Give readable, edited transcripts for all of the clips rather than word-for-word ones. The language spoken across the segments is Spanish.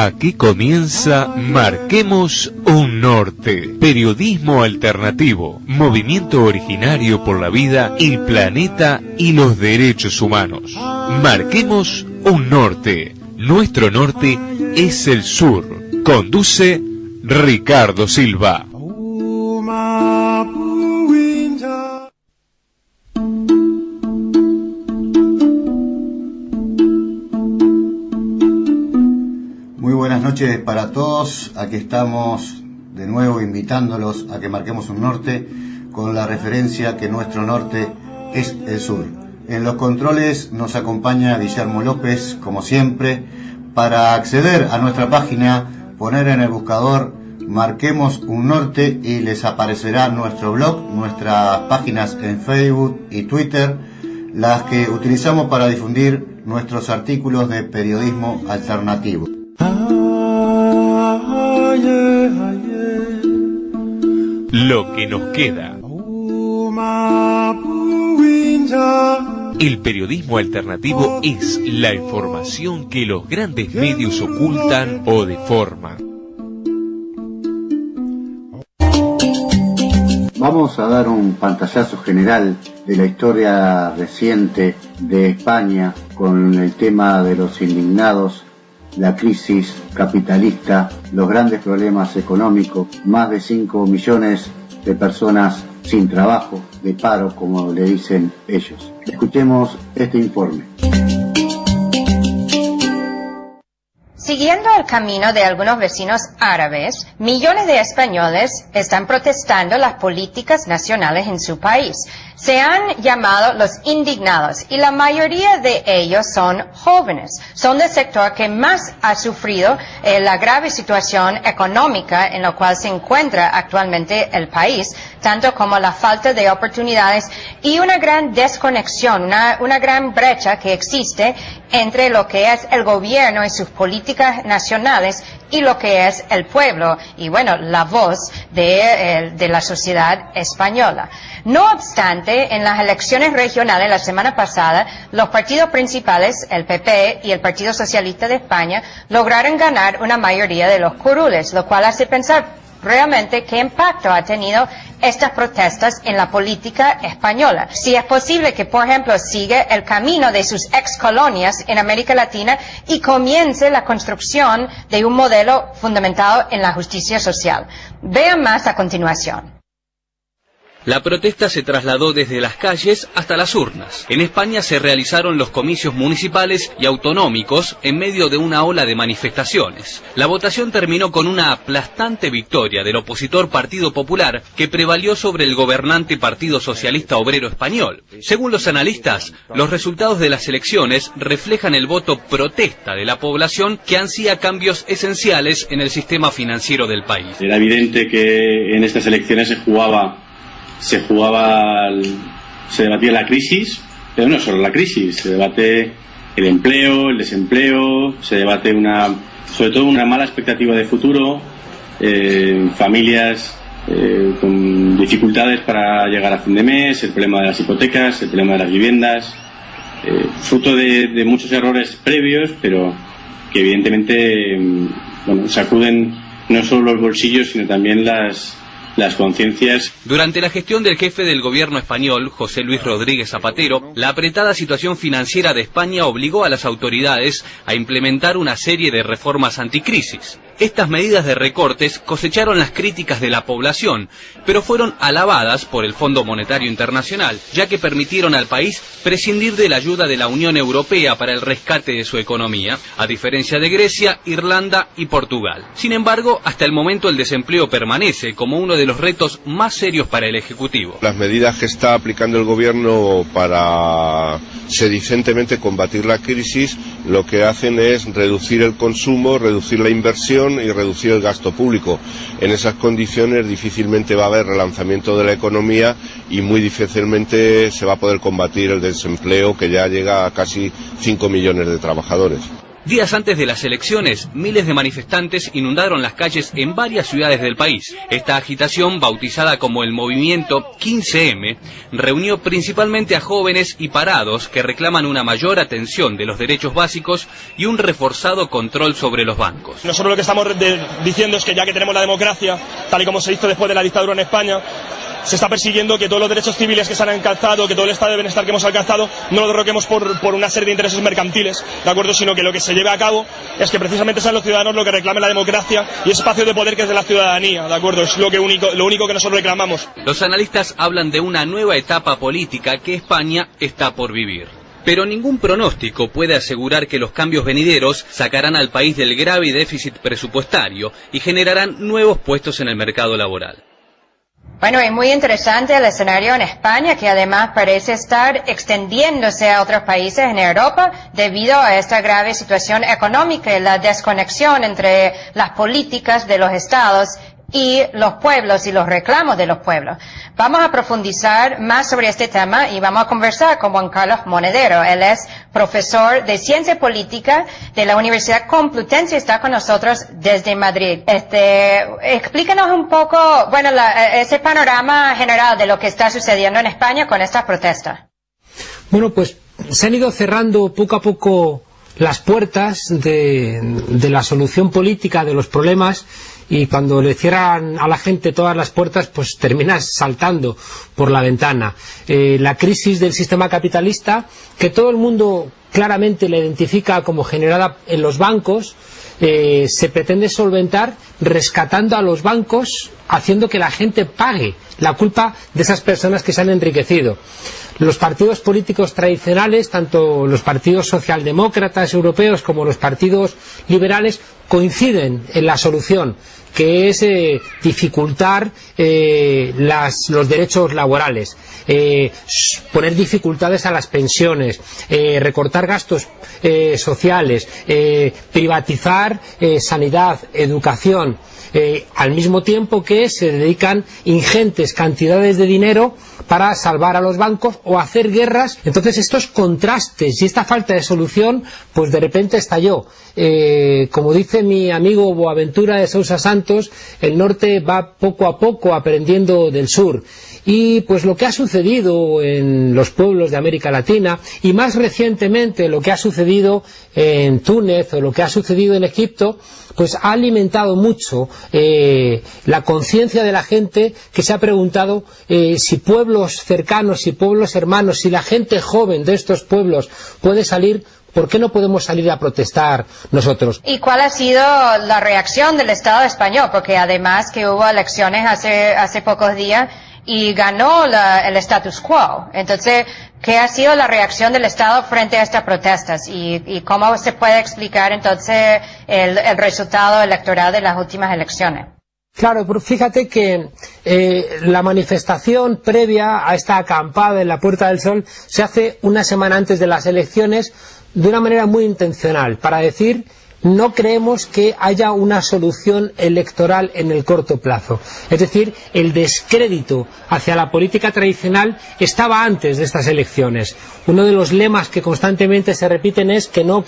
Aquí comienza Marquemos un Norte. Periodismo alternativo, movimiento originario por la vida, el planeta y los derechos humanos. Marquemos un Norte. Nuestro norte es el sur. Conduce Ricardo Silva. Muy buenas noches para todos. Aquí estamos de nuevo invitándolos a que marquemos un norte con la referencia que nuestro norte es el sur. En los controles nos acompaña Guillermo López, como siempre. Para acceder a nuestra página, poner en el buscador Marquemos un Norte y les aparecerá nuestro blog, nuestras páginas en Facebook y Twitter, las que utilizamos para difundir nuestros artículos de periodismo alternativo. Lo que nos queda. El periodismo alternativo es la información que los grandes medios ocultan o deforman. Vamos a dar un pantallazo general de la historia reciente de España con el tema de los indignados, la crisis capitalista, los grandes problemas económicos, más de 5 millones de personas sin trabajo, de paro, como le dicen ellos. Escuchemos este informe. Siguiendo el camino de algunos vecinos árabes, millones de españoles están protestando las políticas nacionales en su país. Se han llamado los indignados y la mayoría de ellos son jóvenes. Son del sector que más ha sufrido la grave situación económica en la cual se encuentra actualmente el país, tanto como la falta de oportunidades y una gran desconexión, una gran brecha que existe entre lo que es el gobierno y sus políticas nacionales y lo que es el pueblo y, bueno, la voz de la sociedad española. No obstante, en las elecciones regionales la semana pasada, los partidos principales, el PP y el Partido Socialista de España, lograron ganar una mayoría de los curules, lo cual hace pensar realmente qué impacto ha tenido estas protestas en la política española. Si es posible que, por ejemplo, siga el camino de sus ex colonias en América Latina y comience la construcción de un modelo fundamentado en la justicia social. Vean más a continuación. La protesta se trasladó desde las calles hasta las urnas. En España se realizaron los comicios municipales y autonómicos en medio de una ola de manifestaciones. La votación terminó con una aplastante victoria del opositor Partido Popular que prevalió sobre el gobernante Partido Socialista Obrero Español. Según los analistas, los resultados de las elecciones reflejan el voto protesta de la población que ansía cambios esenciales en el sistema financiero del país. Era evidente que en estas elecciones se debatía la crisis, pero no solo la crisis, se debate el empleo, el desempleo, se debate sobre todo una mala expectativa de futuro, familias con dificultades para llegar a fin de mes, el problema de las hipotecas, el problema de las viviendas, fruto de muchos errores previos, pero que evidentemente sacuden no solo los bolsillos, sino también las conciencias. Durante la gestión del jefe del gobierno español, José Luis Rodríguez Zapatero, la apretada situación financiera de España obligó a las autoridades a implementar una serie de reformas anticrisis. Estas medidas de recortes cosecharon las críticas de la población, pero fueron alabadas por el Fondo Monetario Internacional, ya que permitieron al país prescindir de la ayuda de la Unión Europea para el rescate de su economía, a diferencia de Grecia, Irlanda y Portugal. Sin embargo, hasta el momento el desempleo permanece como uno de los retos más serios para el Ejecutivo. Las medidas que está aplicando el gobierno para sedicentemente combatir la crisis, lo que hacen es reducir el consumo, reducir la inversión y reducir el gasto público. En esas condiciones difícilmente va a haber relanzamiento de la economía y muy difícilmente se va a poder combatir el desempleo que ya llega a casi 5 millones de trabajadores. Días antes de las elecciones, miles de manifestantes inundaron las calles en varias ciudades del país. Esta agitación, bautizada como el movimiento 15M, reunió principalmente a jóvenes y parados que reclaman una mayor atención de los derechos básicos y un reforzado control sobre los bancos. Nosotros lo que estamos diciendo es que ya que tenemos la democracia, tal y como se hizo después de la dictadura en España, se está persiguiendo que todos los derechos civiles que se han alcanzado, que todo el estado de bienestar que hemos alcanzado, no lo derroquemos por una serie de intereses mercantiles, ¿de acuerdo? Sino que lo que se lleve a cabo es que precisamente sean los ciudadanos los que reclamen la democracia y ese espacio de poder que es de la ciudadanía, ¿de acuerdo? Es lo único que nosotros reclamamos. Los analistas hablan de una nueva etapa política que España está por vivir. Pero ningún pronóstico puede asegurar que los cambios venideros sacarán al país del grave déficit presupuestario y generarán nuevos puestos en el mercado laboral. Bueno, es muy interesante el escenario en España, que además parece estar extendiéndose a otros países en Europa debido a esta grave situación económica y la desconexión entre las políticas de los estados y los pueblos y los reclamos de los pueblos. Vamos a profundizar más sobre este tema y vamos a conversar con Juan Carlos Monedero. Él es profesor de Ciencia Política de la Universidad Complutense y está con nosotros desde Madrid. Explícanos un poco, bueno, ese panorama general de lo que está sucediendo en España con estas protestas. Bueno, pues se han ido cerrando poco a poco las puertas de la solución política de los problemas, y cuando le cierran a la gente todas las puertas, pues terminas saltando por la ventana. La crisis del sistema capitalista, que todo el mundo claramente la identifica como generada en los bancos, se pretende solventar rescatando a los bancos, haciendo que la gente pague la culpa de esas personas que se han enriquecido. Los partidos políticos tradicionales, tanto los partidos socialdemócratas europeos como los partidos liberales, coinciden en la solución, que es dificultar los derechos laborales, poner dificultades a las pensiones, recortar gastos sociales, privatizar sanidad, educación, al mismo tiempo que se dedican ingentes cantidades de dinero para salvar a los bancos o hacer guerras. Entonces estos contrastes y esta falta de solución, pues de repente estalló. Como dice mi amigo Boaventura de Sousa Santos, el norte va poco a poco aprendiendo del sur. Y pues lo que ha sucedido en los pueblos de América Latina, y más recientemente lo que ha sucedido en Túnez o lo que ha sucedido en Egipto, pues ha alimentado mucho la conciencia de la gente, que se ha preguntado si pueblos cercanos, si pueblos hermanos, si la gente joven de estos pueblos puede salir, ¿por qué no podemos salir a protestar nosotros? ¿Y cuál ha sido la reacción del Estado español? Porque además que hubo elecciones hace pocos días y ganó el status quo. Entonces, ¿qué ha sido la reacción del Estado frente a estas protestas? ¿Y cómo se puede explicar entonces el resultado electoral de las últimas elecciones? Claro, pero fíjate que la manifestación previa a esta acampada en la Puerta del Sol se hace una semana antes de las elecciones de una manera muy intencional, para decir: no creemos que haya una solución electoral en el corto plazo. Es decir, el descrédito hacia la política tradicional estaba antes de estas elecciones. Uno de los lemas que constantemente se repiten es que no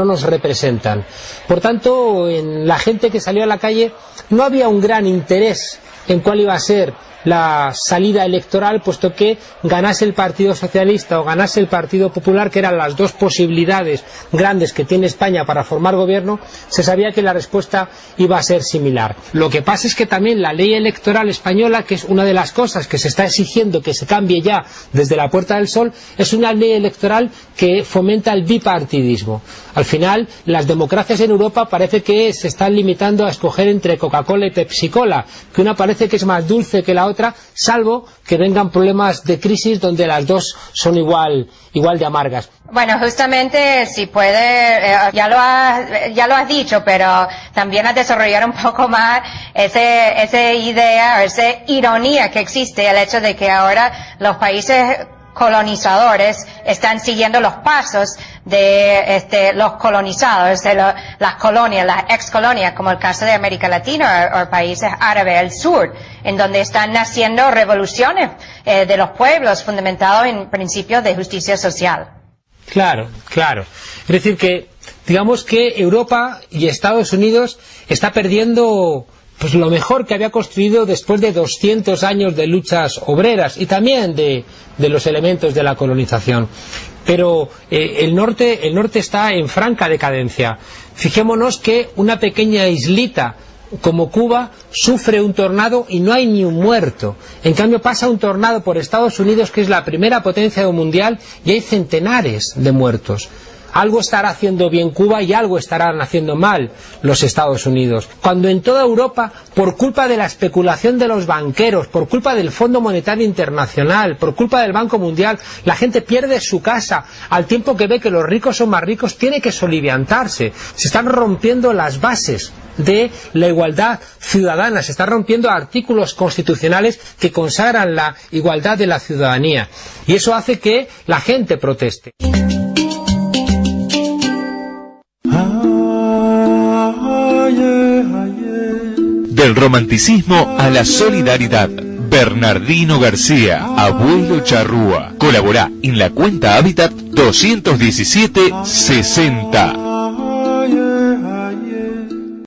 nos representan. Por tanto, en la gente que salió a la calle no había un gran interés en cuál iba a ser la salida electoral, puesto que ganase el Partido Socialista o ganase el Partido Popular, que eran las dos posibilidades grandes que tiene España para formar gobierno, se sabía que la respuesta iba a ser similar. Lo que pasa es que también la ley electoral española, que es una de las cosas que se está exigiendo que se cambie ya desde la Puerta del Sol, es una ley electoral que fomenta el bipartidismo. Al final, las democracias en Europa parece que se están limitando a escoger entre Coca-Cola y Pepsi-Cola, que una parece que es más dulce que la otra, salvo que vengan problemas de crisis donde las dos son igual de amargas. Bueno, justamente, si puede, ya lo has dicho, pero también a desarrollar un poco más esa idea, esa ironía que existe, el hecho de que ahora los países colonizadores están siguiendo los pasos de los colonizados, de las colonias, las ex-colonias, como el caso de América Latina o países árabes del sur, en donde están naciendo revoluciones de los pueblos fundamentados en principios de justicia social. Claro. Es decir, que digamos que Europa y Estados Unidos está perdiendo pues lo mejor que había construido después de 200 años de luchas obreras y también de los elementos de la colonización. Pero el norte está en franca decadencia. Fijémonos que una pequeña islita como Cuba sufre un tornado y no hay ni un muerto. En cambio pasa un tornado por Estados Unidos, que es la primera potencia mundial, y hay centenares de muertos. Algo estará haciendo bien Cuba y algo estarán haciendo mal los Estados Unidos. Cuando en toda Europa, por culpa de la especulación de los banqueros, por culpa del Fondo Monetario Internacional, por culpa del Banco Mundial, la gente pierde su casa, al tiempo que ve que los ricos son más ricos, tiene que soliviantarse. Se están rompiendo las bases de la igualdad ciudadana, se están rompiendo artículos constitucionales que consagran la igualdad de la ciudadanía. Y eso hace que la gente proteste. Del romanticismo a la solidaridad. Bernardino García, abuelo charrúa. Colabora en la cuenta Hábitat 21760.